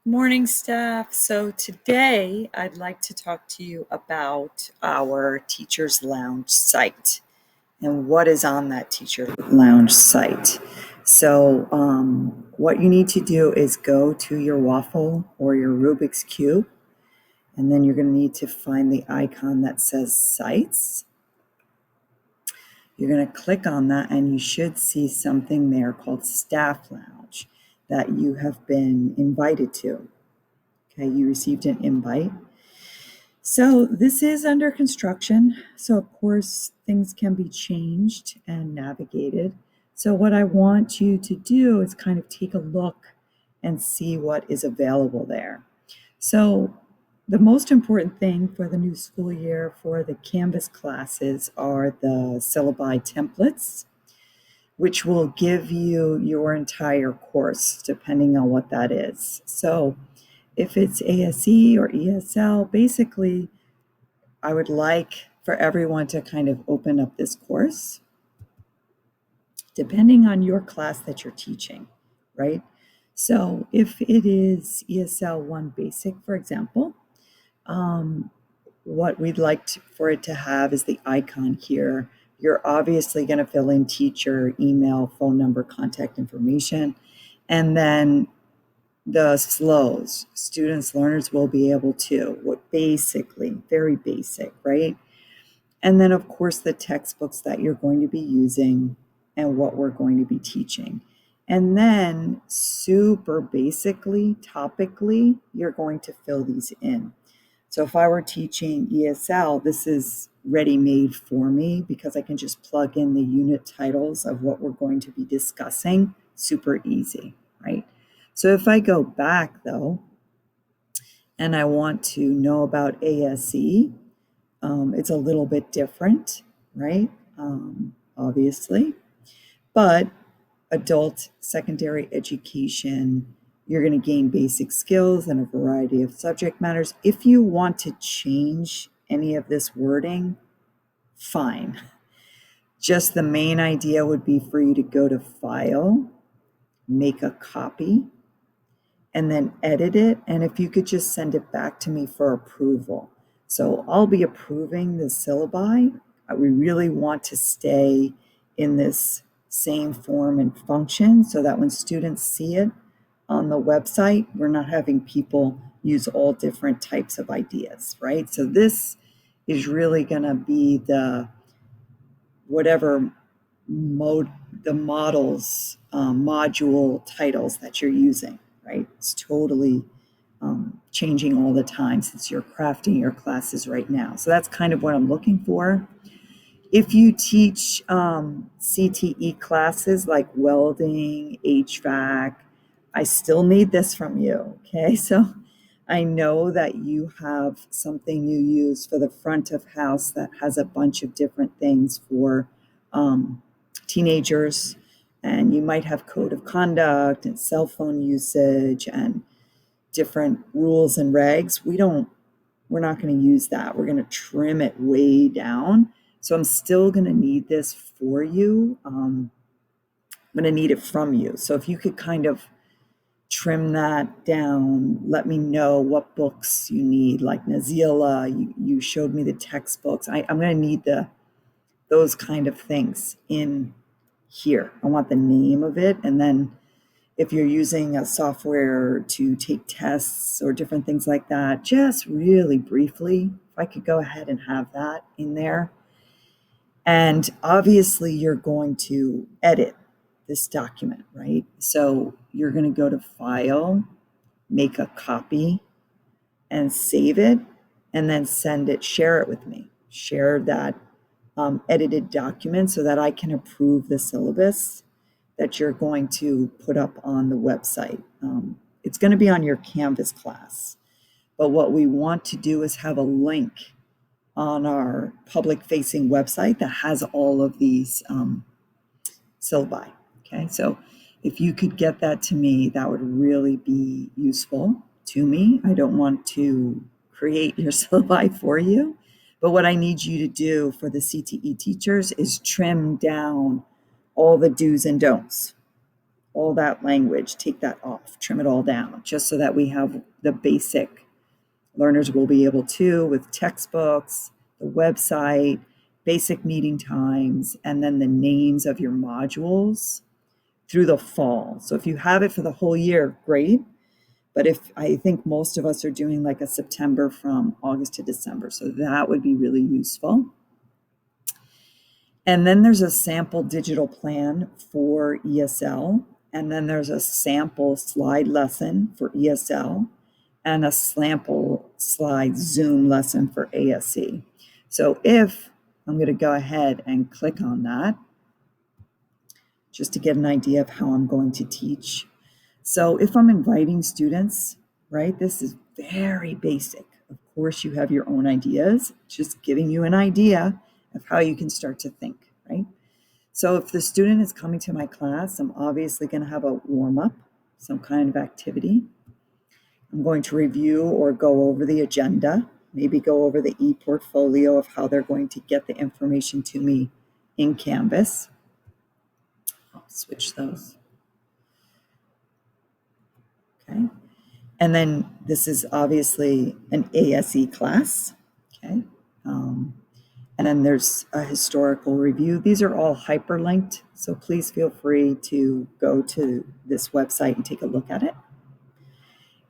Morning, staff. So today I'd like to talk to you about our Teachers Lounge site and what is on that Teacher Lounge site. So what you need to do is go to your waffle or your Rubik's Cube, and then you're going to need to find the icon that says Sites. You're going to click on that and you should see something there called Staff Lounge that you have been invited to. Okay, you received an invite. So this is under construction. So of course things can be changed and navigated. So what I want you to do is kind of take a look and see what is available there. So the most important thing for the new school year for the Canvas classes are the syllabi templates, which will give you your entire course depending on what that is. So if it's ASE or ESL, basically, I would like for everyone to kind of open up this course, depending on your class that you're teaching, right? So if it is ESL 1 Basic, for example, what we'd like for it to have is the icon here. You're obviously going to fill in teacher, email, phone number, contact information, and then the SLOs, students, learners will be able to, what basically, very basic, right? And then, of course, the textbooks that you're going to be using and what we're going to be teaching. And then, super basically, topically, you're going to fill these in. So if I were teaching ESL, this is ready-made for me because I can just plug in the unit titles of what we're going to be discussing. Super easy, right? So if I go back though, and I want to know about ASE, it's a little bit different, right? Obviously, but adult secondary education, you're going to gain basic skills and a variety of subject matters. If you want to change any of this wording, fine. Just the main idea would be for you to go to File, make a copy, and then edit it. And if you could just send it back to me for approval. So I'll be approving the syllabi. We really want to stay in this same form and function so that when students see it on the website, we're not having people use all different types of ideas, right? So this is really going to be the whatever the models, module titles that you're using, right? It's totally changing all the time since you're crafting your classes right now. So that's kind of what I'm looking for. If you teach CTE classes like welding, HVAC, I still need this from you, okay? So I know that you have something you use for the front of house that has a bunch of different things for teenagers, and you might have code of conduct and cell phone usage and different rules and regs. We're not going to use that. We're going to trim it way down. So I'm still going to need this for you. I'm going to need it from you. So if you could kind of trim that down, let me know what books you need, like Nazila, you showed me the textbooks. I'm going to need those kind of things in here. I want the name of it, and then if you're using a software to take tests or different things like that, just really briefly, if I could go ahead and have that in there. And obviously you're going to edit this document, right? So you're going to go to File, make a copy, and save it, and then send it, share it with me. Share that edited document so that I can approve the syllabus that you're going to put up on the website. It's going to be on your Canvas class, but what we want to do is have a link on our public-facing website that has all of these syllabi. Okay, so if you could get that to me, that would really be useful to me. I don't want to create your syllabi for you, but what I need you to do for the CTE teachers is trim down all the do's and don'ts. all that language, take that off, trim it all down, just so that we have the basic. Learners will be able to, with textbooks, the website, basic meeting times, and then the names of your modules through the fall. So if you have it for the whole year, great. But if I think most of us are doing like a September from August to December, so that would be really useful. And then there's a sample digital plan for ESL. And then there's a sample slide lesson for ESL and a sample slide Zoom lesson for ASE. So if I'm going to go ahead and click on that, just to get an idea of how I'm going to teach. So if I'm inviting students, right, this is very basic. Of course, you have your own ideas, just giving you an idea of how you can start to think, right? So if the student is coming to my class, I'm obviously going to have a warm-up, some kind of activity. I'm going to review or go over the agenda, maybe go over the e-portfolio of how they're going to get the information to me in Canvas. I'll switch those. Okay. And then this is obviously an ASE class. Okay. And then there's a historical review. These are all hyperlinked, so please feel free to go to this website and take a look at it.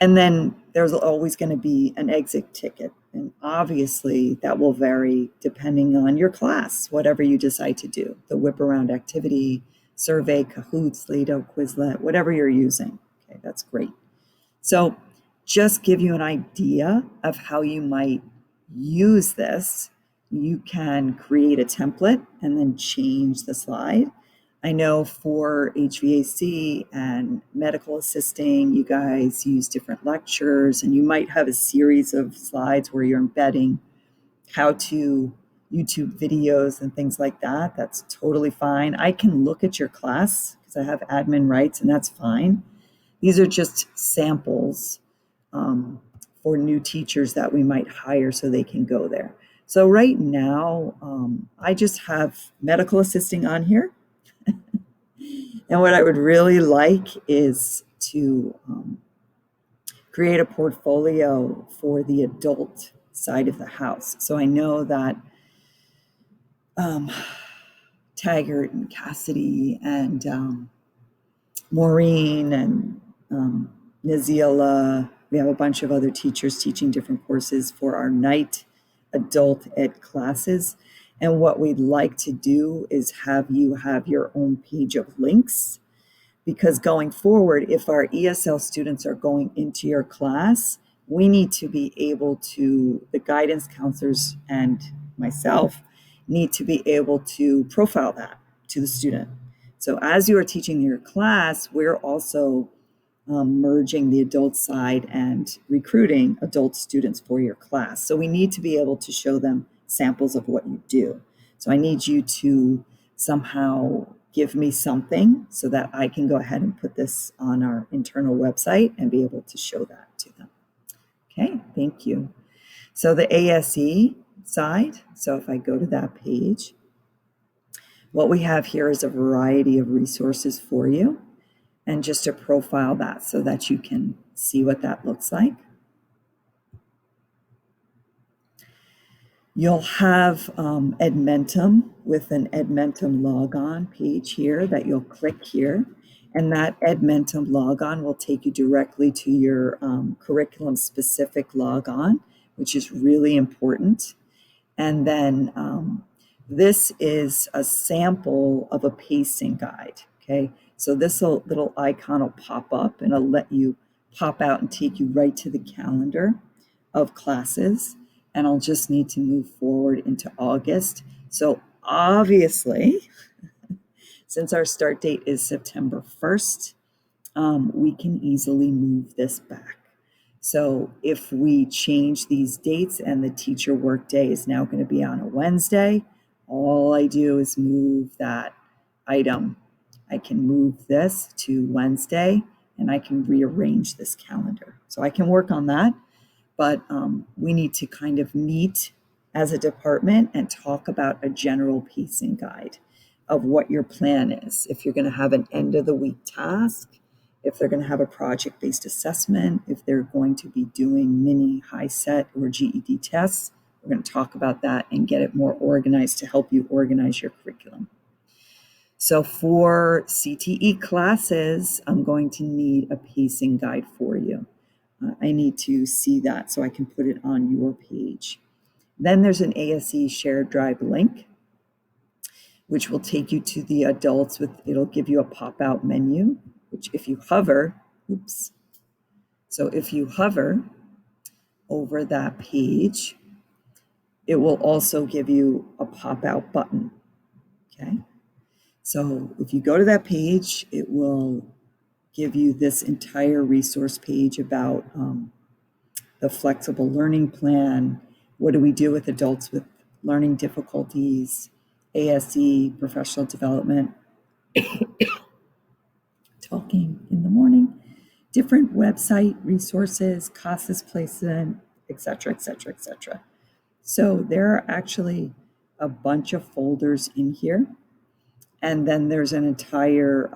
And then there's always going to be an exit ticket. And obviously that will vary depending on your class, whatever you decide to do. The whip around activity, survey, Kahoot, Slido, Quizlet, whatever you're using. Okay, that's great. So just give you an idea of how you might use this. You can create a template and then change the slide. I know for HVAC and medical assisting, you guys use different lectures, and you might have a series of slides where you're embedding how-to YouTube videos and things like that. That's totally fine. I can look at your class because I have admin rights, and that's fine. These are just samples for new teachers that we might hire so they can go there. So right now, I just have medical assisting on here. And what I would really like is to create a portfolio for the adult side of the house. So I know that Taggart and Cassidy and Maureen and Nazila, we have a bunch of other teachers teaching different courses for our night adult ed classes. And what we'd like to do is have you have your own page of links, because going forward, if our ESL students are going into your class, we need to be able to, the guidance counselors and myself need to be able to profile that to the student. So as you are teaching your class, we're also merging the adult side and recruiting adult students for your class. So we need to be able to show them samples of what you do. So I need you to somehow give me something so that I can go ahead and put this on our internal website and be able to show that to them. Okay, thank you. So the ASE side, so if I go to that page, what we have here is a variety of resources for you, and just to profile that so that you can see what that looks like. You'll have Edmentum with an Edmentum logon page here that you'll click here. And that Edmentum logon will take you directly to your curriculum specific logon, which is really important. And then this is a sample of a pacing guide, okay? So this little icon will pop up and it'll let you pop out and take you right to the calendar of classes. And I'll just need to move forward into August. So obviously, since our start date is September 1st, we can easily move this back. So if we change these dates and the teacher workday is now going to be on a Wednesday, all I do is move that item. I can move this to Wednesday and I can rearrange this calendar. So I can work on that, but we need to kind of meet as a department and talk about a general pacing guide. of what your plan is. If you're going to have an end of the week task, if they're going to have a project-based assessment, if they're going to be doing mini high set or GED tests, we're going to talk about that and get it more organized to help you organize your curriculum. So for CTE classes, I'm going to need a pacing guide for you. I need to see that so I can put it on your page. Then there's an ASE shared drive link, which will take you to the adults it'll give you a pop-out menu, which if you hover, if you hover over that page, it will also give you a pop-out button, okay? So if you go to that page, it will give you this entire resource page about the flexible learning plan. What do we do with adults with learning difficulties, ASE, professional development, talking in the morning, different website resources, CASAS placement, etc., etc., etc. So there are actually a bunch of folders in here. And then there's an entire,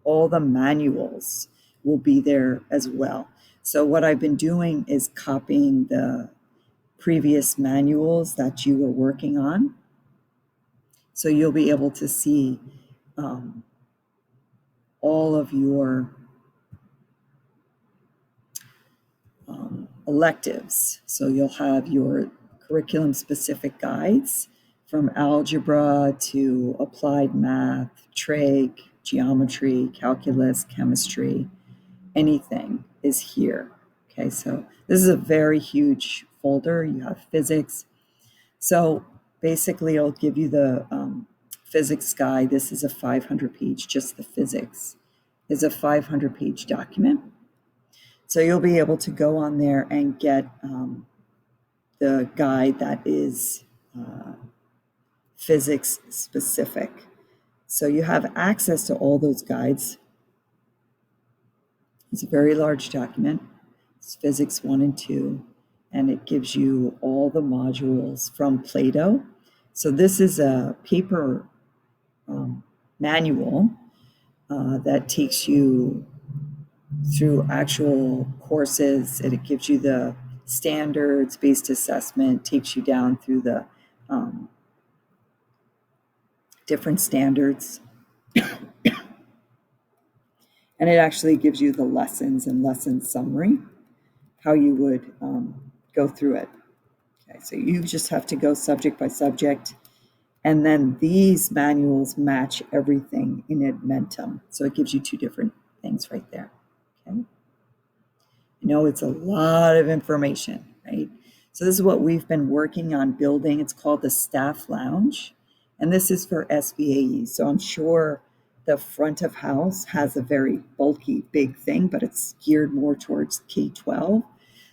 all the manuals will be there as well. So what I've been doing is copying the previous manuals that you were working on. So you'll be able to see all of your electives. So you'll have your curriculum specific guides from algebra to applied math, trig, geometry, calculus, chemistry, anything is here. Okay, so this is a very huge folder. You have physics. So basically it'll give you the physics guide. This is a 500-page, just the physics is a 500-page document. So you'll be able to go on there and get the guide that is physics specific. So you have access to all those guides. It's a very large document. It's physics 1 and 2, and it gives you all the modules from Plato. So this is a paper manual that takes you through actual courses. It gives you the standards-based assessment, takes you down through the different standards. And it actually gives you the lessons and lesson summary, how you would go through it. Okay, so you just have to go subject by subject. And then these manuals match everything in Edmentum. So it gives you two different things right there. Okay. I know it's a lot of information, right? So this is what we've been working on building. It's called the Staff Lounge. And this is for SVAE. So I'm sure the front of house has a very bulky, big thing, but it's geared more towards K-12.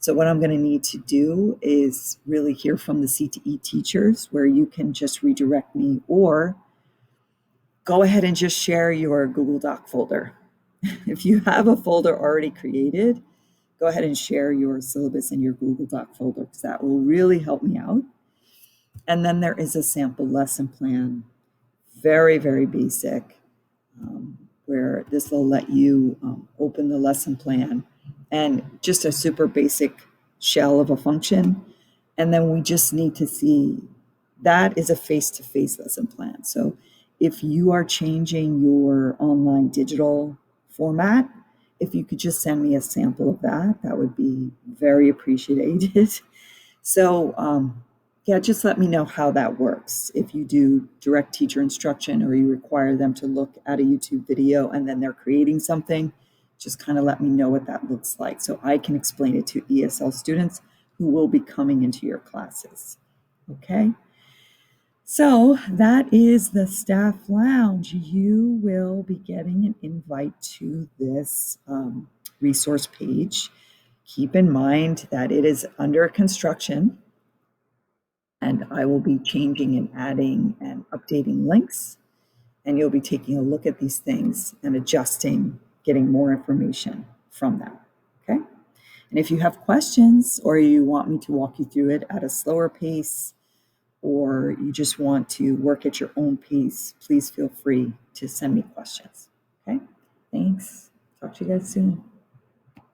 So what I'm going to need to do is really hear from the CTE teachers where you can just redirect me, or go ahead and just share your Google Doc folder. If you have a folder already created, go ahead and share your syllabus in your Google Doc folder, because that will really help me out. And then there is a sample lesson plan, very, very basic, where this will let you open the lesson plan and just a super basic shell of a function. And then we just need to see that is a face-to-face lesson plan. So if you are changing your online digital format, if you could just send me a sample of that, that would be very appreciated. So yeah, just let me know how that works. If you do direct teacher instruction, or you require them to look at a YouTube video and then they're creating something, just kind of let me know what that looks like so I can explain it to ESL students who will be coming into your classes. Okay? So that is the Staff Lounge. You will be getting an invite to this resource page. Keep in mind that it is under construction, and I will be changing and adding and updating links, and you'll be taking a look at these things and adjusting, getting more information from that. Okay? And if you have questions, or you want me to walk you through it at a slower pace, or you just want to work at your own pace, please feel free to send me questions. Okay, thanks. Talk to you guys soon.